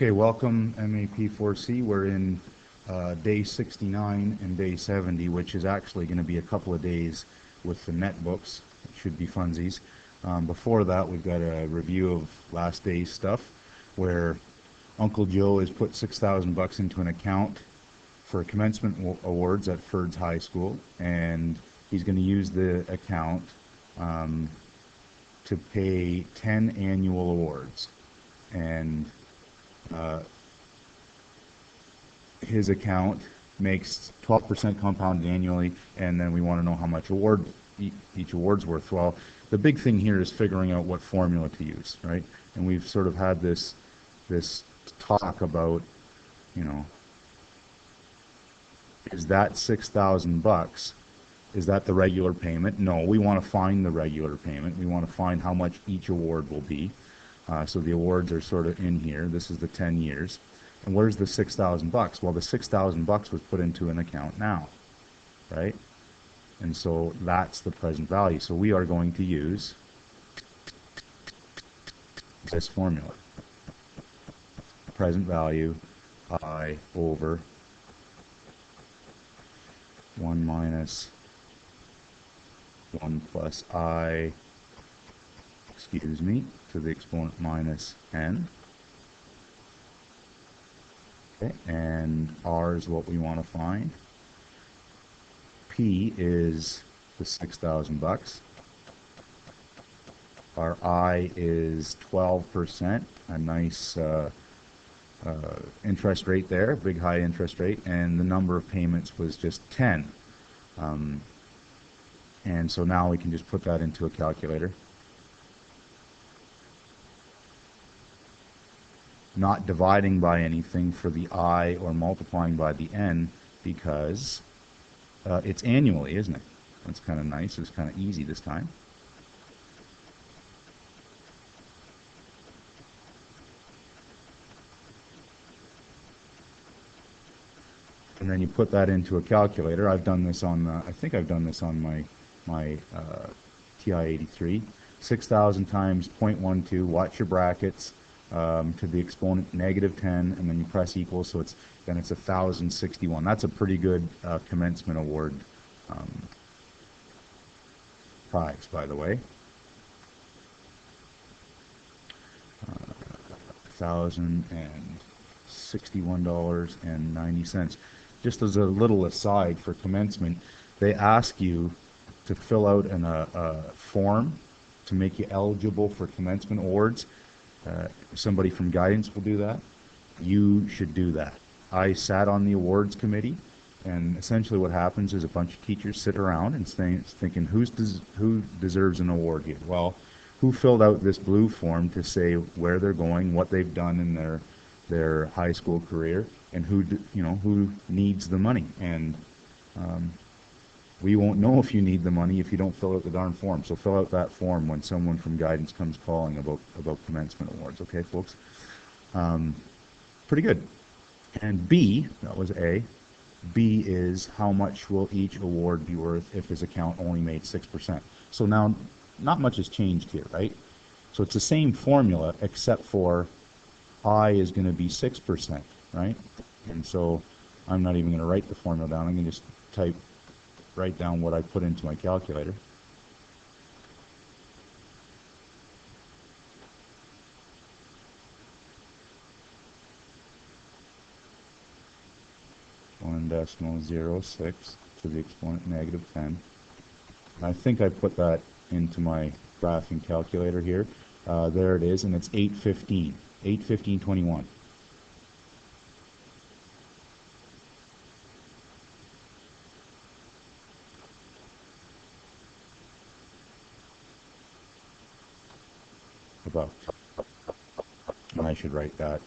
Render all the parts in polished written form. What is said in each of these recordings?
Okay, welcome MAP4C. We're in day 69 and day 70, which is actually going to be a couple of days with the net books. It should be funsies. Before that, we've got a review of last day's stuff, where Uncle Joe has put $6,000 into an account for commencement awards at Ferd's High School, and he's going to use the account to pay 10 annual awards. And his account makes 12% compounded annually, and then we want to know how much each award's worth. Well, the big thing here is figuring out what formula to use, right? And we've sort of had this talk about, you know, is that $6,000? Is that the regular payment? No, we want to find the regular payment. We want to find how much each award will be. So the awards are sort of in here. This is the 10 years. And where's the $6,000? Well, the $6,000 was put into an account now, right? And so that's the present value. So we are going to use this formula. Present value I over 1 minus 1 plus I, excuse me, to the exponent minus n. Okay, and R is what we want to find. P is the $6,000. Our I is 12%, a nice interest rate there, big high interest rate, and the number of payments was just 10. And so now we can just put that into a calculator. Not dividing by anything for the I or multiplying by the n, because it's annually, isn't it? That's kind of nice. It's kind of easy this time. And then you put that into a calculator. I've done this on, I think I've done this on my TI-83. 6,000 times 0.12, watch your brackets, to the exponent negative 10, and then you press equals, so it's 1,061. That's a pretty good commencement award prize, by the way. $1,061.90. Just as a little aside for commencement, they ask you to fill out a form to make you eligible for commencement awards. Somebody from guidance will do that. You should do that. I sat on the awards committee, and essentially what happens is a bunch of teachers sit around and thinking, who deserves an award here? Well, who filled out this blue form to say where they're going, what they've done in their high school career, and who needs the money? And we won't know if you need the money if you don't fill out the darn form. So fill out that form when someone from guidance comes calling about commencement awards. Okay, folks? Pretty good. And B, that was A. B is how much will each award be worth if his account only made 6%. So now, not much has changed here, right? So it's the same formula, except for I is going to be 6%, right? And so I'm not even going to write the formula down. I'm going to just write down what I put into my calculator. .06 to the exponent negative 10. I think I put that into my graphing calculator here. There it is, and it's 815. 815.21. About. And I should write that.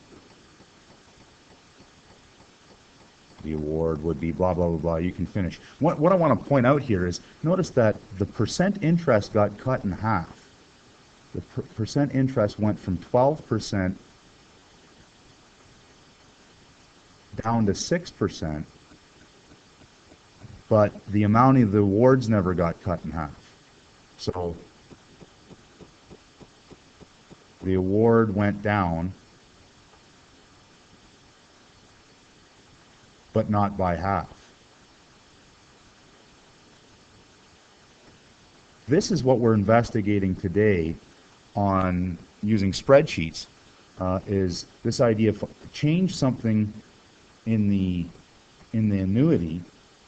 The award would be blah, blah, blah, blah. You can finish. What I want to point out here is, notice that the percent interest got cut in half. The percent interest went from 12% down to 6%, but the amount of the awards never got cut in half. So the award went down but not by half. This is what we're investigating today on using spreadsheets, is this idea of change something in the annuity,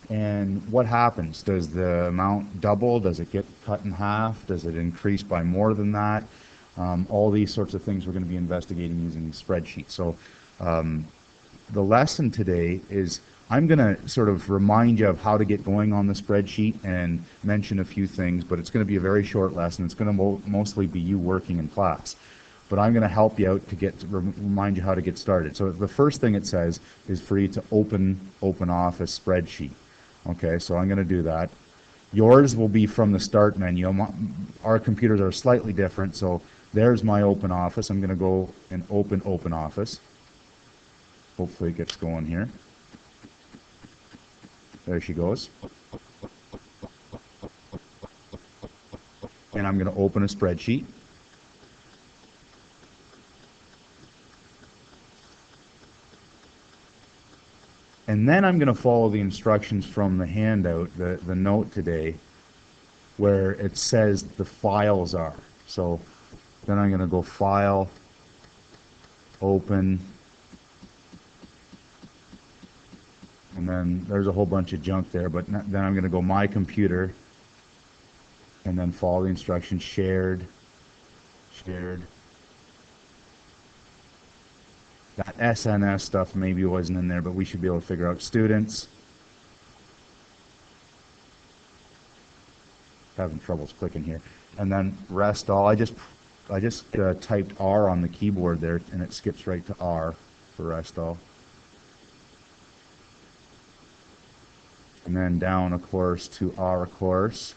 and what happens? Does the amount double? Does it get cut in half? Does it increase by more than that? All these sorts of things we're going to be investigating using spreadsheets. So the lesson today is I'm going to sort of remind you of how to get going on the spreadsheet and mention a few things, but it's going to be a very short lesson. It's going to mostly be you working in class. But I'm going to help you out to remind you how to get started. So the first thing it says is for you to open Office spreadsheet. Okay, so I'm going to do that. Yours will be from the start menu. Our computers are slightly different, so there's my Open Office. I'm going to go and open Office. Hopefully it gets going here. There she goes. And I'm going to open a spreadsheet. And then I'm going to follow the instructions from the handout, the note today, where it says the files are. So then I'm going to go File, Open, and then there's a whole bunch of junk there, but then I'm going to go My Computer, and then follow the instructions, Shared. That SNS stuff maybe wasn't in there, but we should be able to figure out Students. Having troubles clicking here. And then Rest All. I just typed R on the keyboard there, and it skips right to R for Rest All. And then down a course to R course.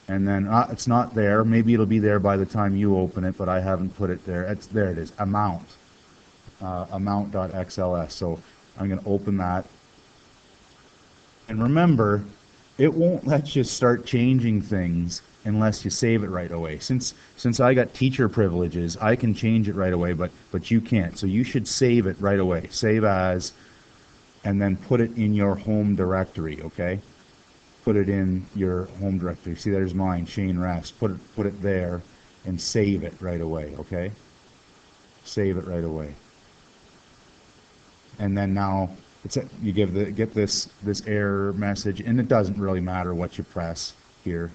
And then it's not there. Maybe it'll be there by the time you open it, but I haven't put it there. There it is, amount, amount.xls. So I'm going to open that. And remember, it won't let you start changing things unless you save it right away. Since I got teacher privileges, I can change it right away, but you can't. So you should save it right away. Save as, and then put it in your home directory, okay? Put it in your home directory. See, there's mine, Shane Rest. Put it there and save it right away, okay? Save it right away. And then now you get this error message, and it doesn't really matter what you press here,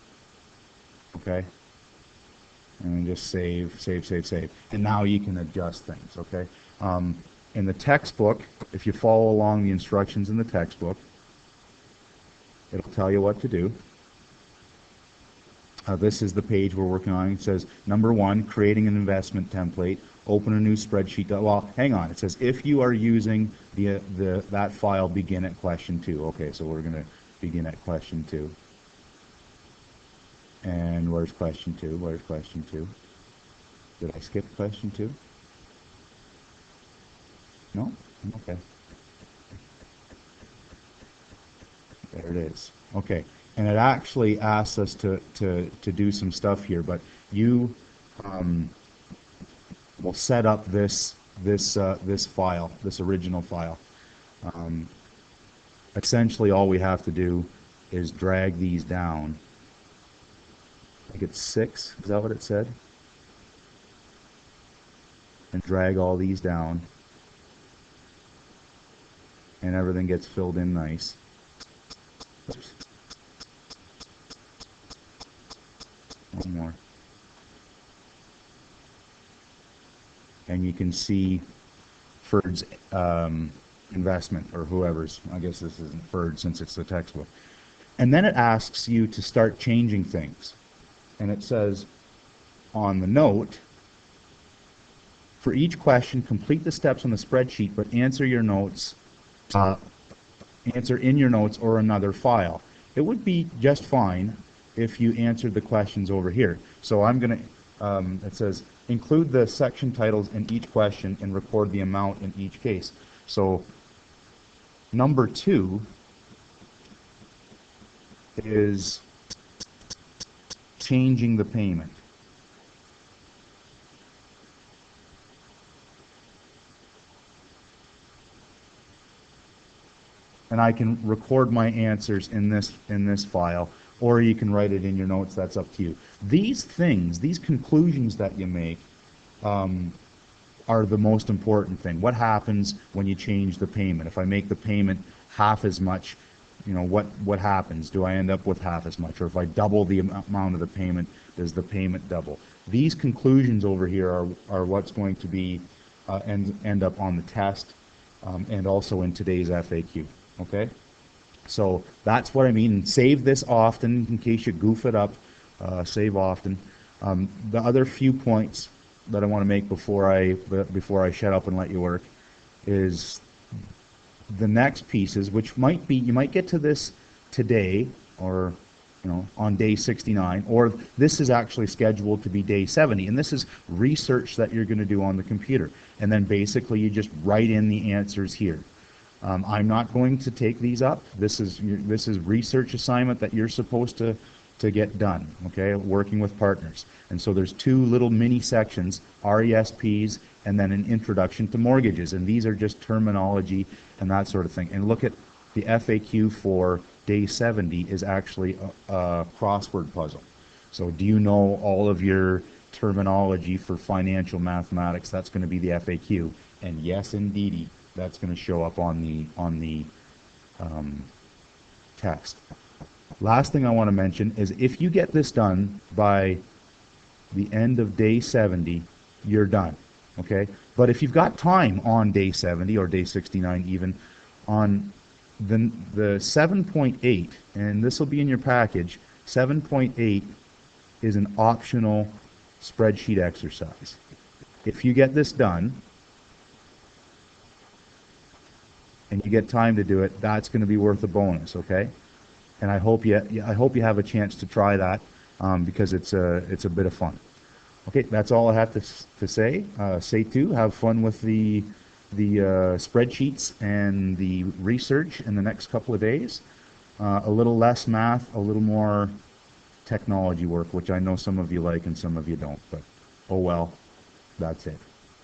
okay? And just save. And now you can adjust things, okay? In the textbook, if you follow along the instructions in the textbook, it'll tell you what to do. This is the page we're working on. It says, number 1, creating an investment template. Open a new spreadsheet. Well, hang on. It says, if you are using that file, begin at question 2. Okay, so we're going to begin at question 2. And where's question 2? Where's question 2? Did I skip question 2? No? Okay. There it is. Okay, and it actually asks us to do some stuff here, but you will set up this file, this original file. Essentially, all we have to do is drag these down. I think it's 6. Is that what it said? And drag all these down, and everything gets filled in nice. Oops. One more. And you can see Ferd's investment, or whoever's. I guess this isn't Ferd since it's the textbook. And then it asks you to start changing things. And it says on the note, for each question, complete the steps on the spreadsheet, but answer your notes. Answer in your notes or another file. It would be just fine if you answered the questions over here. So I'm going to, it says, include the section titles in each question and record the amount in each case. So number 2 is changing the payment. and I can record my answers in this file, or you can write it in your notes. That's up to you. These things, these conclusions that you make, are the most important thing. What happens when you change the payment? If I make the payment half as much, what happens? Do I end up with half as much? Or if I double the amount of the payment, does the payment double? These conclusions over here are what's going to be end up on the test, and also in today's FAQ. Okay? So that's what I mean. Save this often in case you goof it up. Save often. The other few points that I want to make before I shut up and let you work is the next pieces, which might be, you might get to this today, or on day 69, or this is actually scheduled to be day 70, and this is research that you're going to do on the computer, and then basically you just write in the answers here. I'm not going to take these up. This is research assignment that you're supposed to get done, okay, working with partners. And so there's two little mini sections, RESPs, and then an introduction to mortgages, and these are just terminology and that sort of thing. And look at the FAQ for day 70 is actually a crossword puzzle. So do you know all of your terminology for financial mathematics? That's going to be the FAQ, and yes, indeedy, that's going to show up on the test. Last thing I want to mention is if you get this done by the end of day 70, you're done, okay? But if you've got time on day 70 or day 69 even, on the 7.8, and this will be in your package, 7.8 is an optional spreadsheet exercise. If you get this done, and you get time to do it, that's going to be worth a bonus, okay? And I hope you have a chance to try that, because it's a bit of fun. Okay, that's all I have to say. Say too, have fun with the spreadsheets and the research in the next couple of days. A little less math, a little more technology work, which I know some of you like and some of you don't. But oh well, that's it.